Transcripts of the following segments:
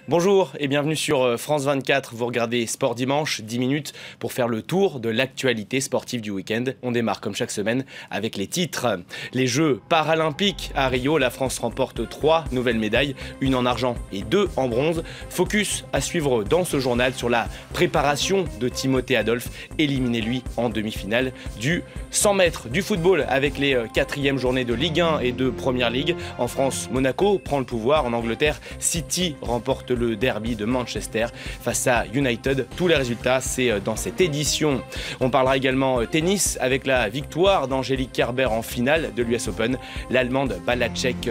Bonjour et bienvenue sur France 24. Vous regardez Sport Dimanche, 10 minutes pour faire le tour de l'actualité sportive du week-end. On démarre comme chaque semaine avec les titres. Les Jeux paralympiques à Rio, la France remporte 3 nouvelles médailles, une en argent et 2 en bronze. Focus à suivre dans ce journal sur la préparation de Timothée Adolphe, éliminé lui en demi-finale du 100 mètres. Du football avec les 4e journées de Ligue 1 et de Première Ligue. En France, Monaco prend le pouvoir. En Angleterre, City remporte le derby de Manchester face à United. Tous les résultats, c'est dans cette édition. On parlera également tennis avec la victoire d'Angélique Kerber en finale de l'US Open. L'Allemande bat la Tchèque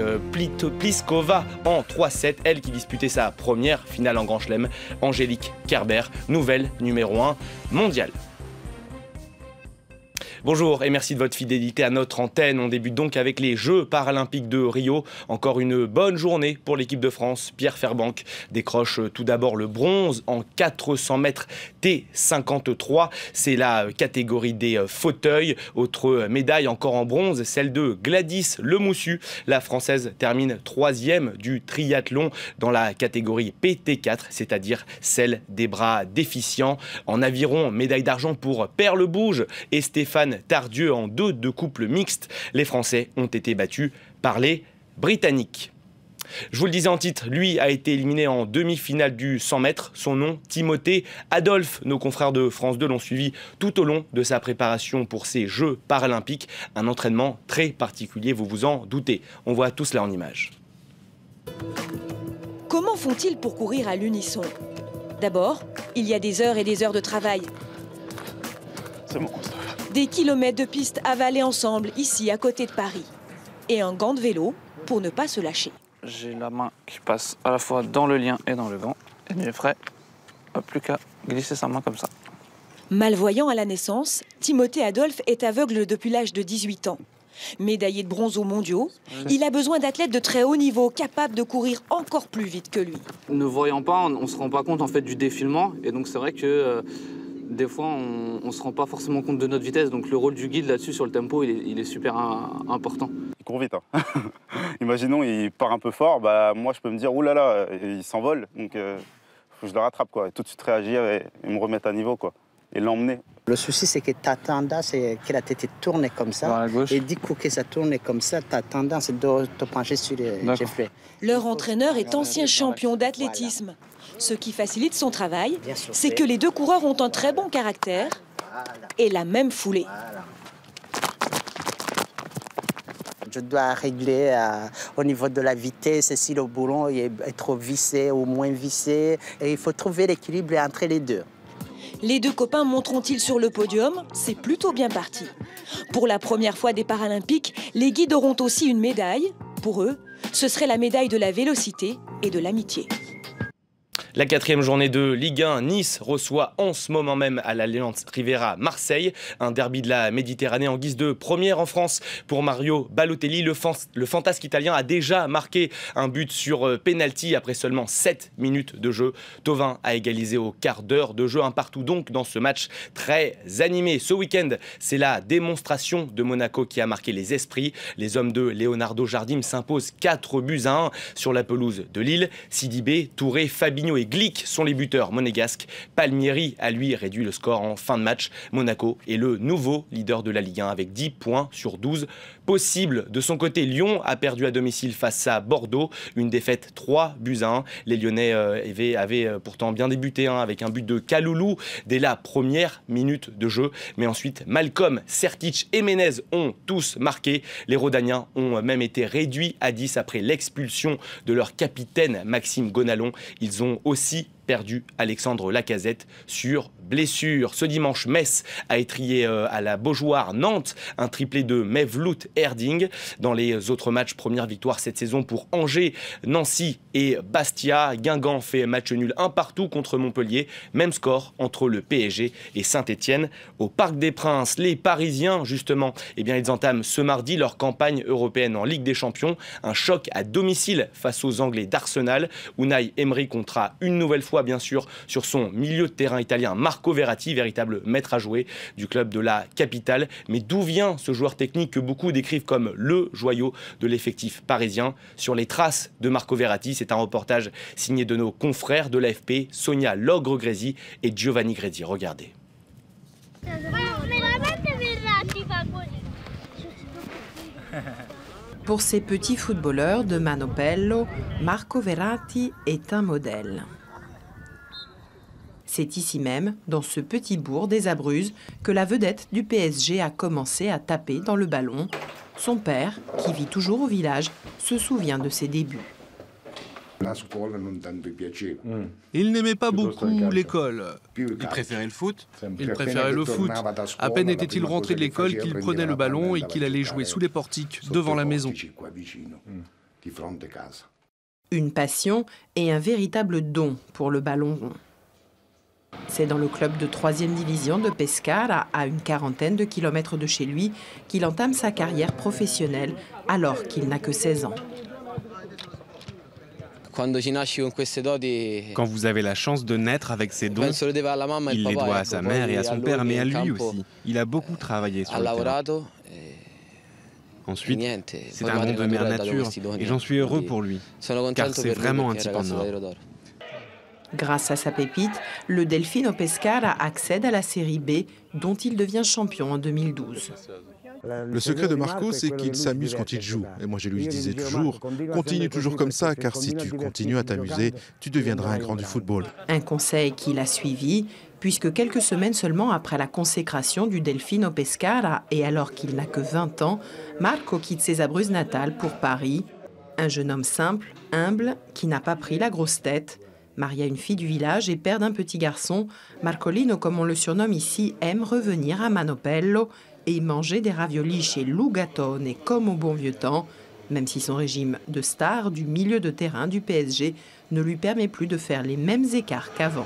Pliskova en 3-7. Elle qui disputait sa première finale en Grand Chelem. Angélique Kerber, nouvelle numéro 1 mondiale. Bonjour et merci de votre fidélité à notre antenne. On débute donc avec les Jeux paralympiques de Rio. Encore une bonne journée pour l'équipe de France. Pierre Fairbank décroche tout d'abord le bronze en 400 mètres T53. C'est la catégorie des fauteuils. Autre médaille encore en bronze, celle de Gladys Lemoussu. La Française termine 3e du triathlon dans la catégorie PT4, c'est-à-dire celle des bras déficients. En aviron, médaille d'argent pour Perle Bouge et Stéphane Tardieu en 2 de couple mixte. Les Français ont été battus par les Britanniques. Je vous le disais en titre, lui a été éliminé en demi-finale du 100 mètres. Son nom, Timothée Adolphe. Nos confrères de France 2 l'ont suivi tout au long de sa préparation pour ces Jeux paralympiques. Un entraînement très particulier, vous vous en doutez. On voit tout cela en images. Comment font-ils pour courir à l'unisson? D'abord, il y a des heures et des heures de travail. C'est bon. Des kilomètres de pistes avalées ensemble, ici, à côté de Paris. Et un gant de vélo pour ne pas se lâcher. J'ai la main qui passe à la fois dans le lien et dans le gant. Et il est prêt, plus qu'à glisser sa main comme ça. Malvoyant à la naissance, Timothée Adolphe est aveugle depuis l'âge de 18 ans. Médaillé de bronze aux mondiaux, il a besoin d'athlètes de très haut niveau, capables de courir encore plus vite que lui. Ne voyant pas, on ne se rend pas compte en fait, du défilement. Et donc c'est vrai que des fois, on ne se rend pas forcément compte de notre vitesse. Donc le rôle du guide là-dessus sur le tempo, il est super important. Il court vite. Hein. Imaginons, il part un peu fort. Bah, moi, je peux me dire, oulala, il s'envole. Donc faut que je le rattrape, quoi. Et tout de suite réagir et me remettre à niveau, quoi. Et l'emmener. Le souci, c'est que ta tendance, c'est que la tête tourne comme ça. Vers la gauche. Et du coup, que ça tourne comme ça, ta tendance est de te pencher sur les genoux. Leur entraîneur est ancien champion d'athlétisme. Ce qui facilite son travail, c'est que les deux coureurs ont un très bon caractère et la même foulée. Je dois régler au niveau de la vitesse, si le boulon est trop vissé ou moins vissé. Et il faut trouver l'équilibre entre les deux. Les deux copains monteront-ils sur le podium? C'est plutôt bien parti. Pour la première fois des Paralympiques, les guides auront aussi une médaille. Pour eux, ce serait la médaille de la vélocité et de l'amitié. La 4e journée de Ligue 1, Nice reçoit en ce moment même à l'Allianz Riviera Marseille. Un derby de la Méditerranée en guise de première en France pour Mario Balotelli. Le fantasque italien a déjà marqué un but sur penalty après seulement 7 minutes de jeu. Thauvin a égalisé au quart d'heure de jeu, un partout donc dans ce match très animé. Ce week-end, c'est la démonstration de Monaco qui a marqué les esprits. Les hommes de Leonardo Jardim s'imposent 4-1 sur la pelouse de Lille. Sidibé, Touré, Fabinho et Glick sont les buteurs monégasques. Palmieri a lui réduit le score en fin de match. Monaco est le nouveau leader de la Ligue 1 avec 10 points sur 12 possibles. De son côté, Lyon a perdu à domicile face à Bordeaux. Une défaite 3-1. Les Lyonnais avaient pourtant bien débuté avec un but de Kaloulou dès la première minute de jeu. Mais ensuite, Malcolm, Sertic et Menez ont tous marqué. Les Rodaniens ont même été réduits à 10 après l'expulsion de leur capitaine Maxime Gonalon. Ils ont aussi perdu Alexandre Lacazette sur blessure. Ce dimanche, Metz a étrillé à la Beaujoire Nantes un triplé de Mevlout Erding. Dans les autres matchs, première victoire cette saison pour Angers, Nancy et Bastia. Guingamp fait match nul 1-1 contre Montpellier. Même score entre le PSG et Saint-Etienne. Au Parc des Princes, les Parisiens, justement, ils entament ce mardi leur campagne européenne en Ligue des Champions. Un choc à domicile face aux Anglais d'Arsenal. Unai Emery comptera une nouvelle fois, bien sûr, sur son milieu de terrain italien Marco Verratti, véritable maître à jouer du club de la capitale. Mais d'où vient ce joueur technique que beaucoup décrivent comme le joyau de l'effectif parisien? Sur les traces de Marco Verratti, c'est un reportage signé de nos confrères de l'AFP, Sonia Logre-Gresi et Giovanni Gredi. Regardez. Pour ces petits footballeurs de Manopello, Marco Verratti est un modèle. C'est ici même, dans ce petit bourg des Abruzzes, que la vedette du PSG a commencé à taper dans le ballon. Son père, qui vit toujours au village, se souvient de ses débuts. Il n'aimait pas beaucoup l'école. Il préférait le foot. À peine était-il rentré de l'école qu'il prenait le ballon et qu'il allait jouer sous les portiques, devant la maison. Une passion et un véritable don pour le ballon rond. C'est dans le club de 3e division de Pescara, à une quarantaine de kilomètres de chez lui, qu'il entame sa carrière professionnelle alors qu'il n'a que 16 ans. Quand vous avez la chance de naître avec ses dons, il les doit à sa mère et à son père, mais à lui aussi. Il a beaucoup travaillé sur le terrain. Ensuite, c'est un don de mère nature et j'en suis heureux pour lui, car c'est vraiment un type en or. Grâce à sa pépite, le Delfino Pescara accède à la série B, dont il devient champion en 2012. Le secret de Marco, c'est qu'il s'amuse quand il joue. Et moi, je lui disais toujours, continue toujours comme ça, car si tu continues à t'amuser, tu deviendras un grand du football. Un conseil qu'il a suivi, puisque quelques semaines seulement après la consécration du Delfino Pescara, et alors qu'il n'a que 20 ans, Marco quitte ses Abruzzes natales pour Paris. Un jeune homme simple, humble, qui n'a pas pris la grosse tête. Marié à une fille du village et père d'un petit garçon, Marcolino, comme on le surnomme ici, aime revenir à Manopello et manger des raviolis chez Lugatone comme au bon vieux temps, même si son régime de star du milieu de terrain du PSG ne lui permet plus de faire les mêmes écarts qu'avant.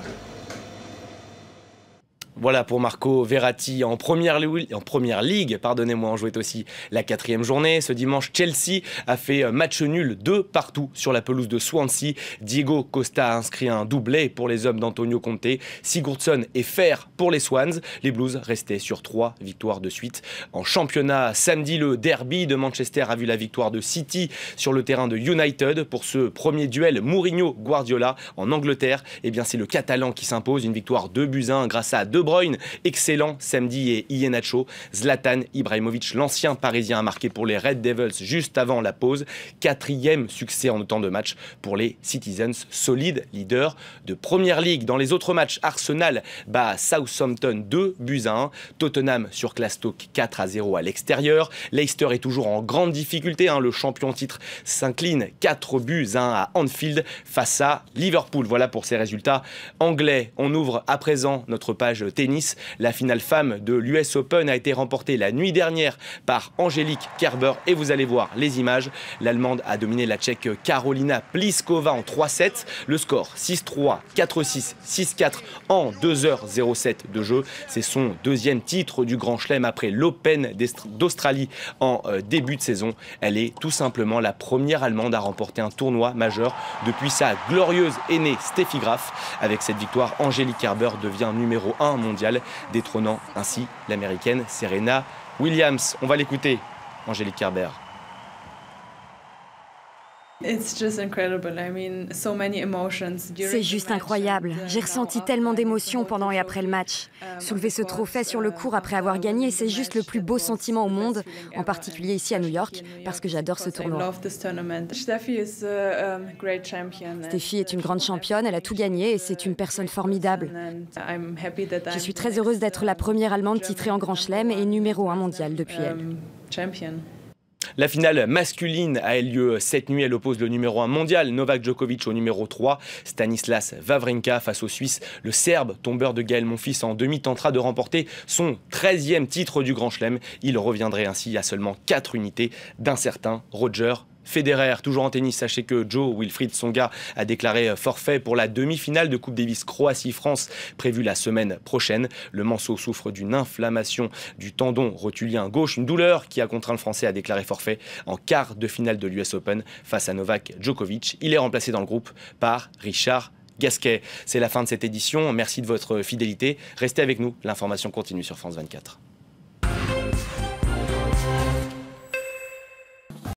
Voilà pour Marco Verratti en première ligue, pardonnez-moi, on jouait aussi la 4e journée. Ce dimanche, Chelsea a fait match nul 2-2 sur la pelouse de Swansea. Diego Costa a inscrit un doublé pour les hommes d'Antonio Conte. Sigurdsson et Fer pour les Swans. Les Blues restaient sur 3 victoires de suite. En championnat, samedi, le derby de Manchester a vu la victoire de City sur le terrain de United. Pour ce premier duel Mourinho-Guardiola en Angleterre, eh bien c'est le Catalan qui s'impose. Une victoire 2-1 grâce à De Bruyne, excellent samedi, et Iheanacho. Zlatan Ibrahimovic, l'ancien parisien, a marqué pour les Red Devils juste avant la pause. 4e succès en autant de matchs pour les Citizens, solide leader de Première Ligue. Dans les autres matchs, Arsenal bat Southampton 2-1. Tottenham surclasse Stoke 4-0 à l'extérieur. Leicester est toujours en grande difficulté. Le champion en titre s'incline 4-1 à Anfield face à Liverpool. Voilà pour ces résultats anglais. On ouvre à présent notre page tennis. La finale femme de l'US Open a été remportée la nuit dernière par Angélique Kerber et vous allez voir les images. L'Allemande a dominé la Tchèque Karolina Pliskova en 3-7. Le score 6-3, 4-6, 6-4 en 2h07 de jeu. C'est son 2e titre du Grand Chelem après l'Open d'Australie en début de saison. Elle est tout simplement la première Allemande à remporter un tournoi majeur depuis sa glorieuse aînée Steffi Graf. Avec cette victoire, Angélique Kerber devient numéro 1 mondial, détrônant ainsi l'américaine Serena Williams. On va l'écouter, Angélique Kerber. C'est juste incroyable. J'ai ressenti tellement d'émotions pendant et après le match. Soulever ce trophée sur le court après avoir gagné, c'est juste le plus beau sentiment au monde, en particulier ici à New York, parce que j'adore ce tournoi. Steffi est une grande championne, elle a tout gagné et c'est une personne formidable. Je suis très heureuse d'être la première Allemande titrée en Grand Chelem et numéro 1 mondial depuis elle. La finale masculine a eu lieu cette nuit. Elle oppose le numéro 1 mondial, Novak Djokovic, au numéro 3, Stanislas Wawrinka, face au Suisse. Le Serbe, tombeur de Gaël Monfils en demi, tentera de remporter son 13e titre du Grand Chelem. Il reviendrait ainsi à seulement 4 unités d'un certain Roger Federer. Toujours en tennis, sachez que Joe Wilfried Tsonga a déclaré forfait pour la demi-finale de Coupe Davis Croatie-France prévue la semaine prochaine. Le Manceau souffre d'une inflammation du tendon rotulien gauche, une douleur qui a contraint le Français à déclarer forfait en quart de finale de l'US Open face à Novak Djokovic. Il est remplacé dans le groupe par Richard Gasquet. C'est la fin de cette édition. Merci de votre fidélité. Restez avec nous. L'information continue sur France 24.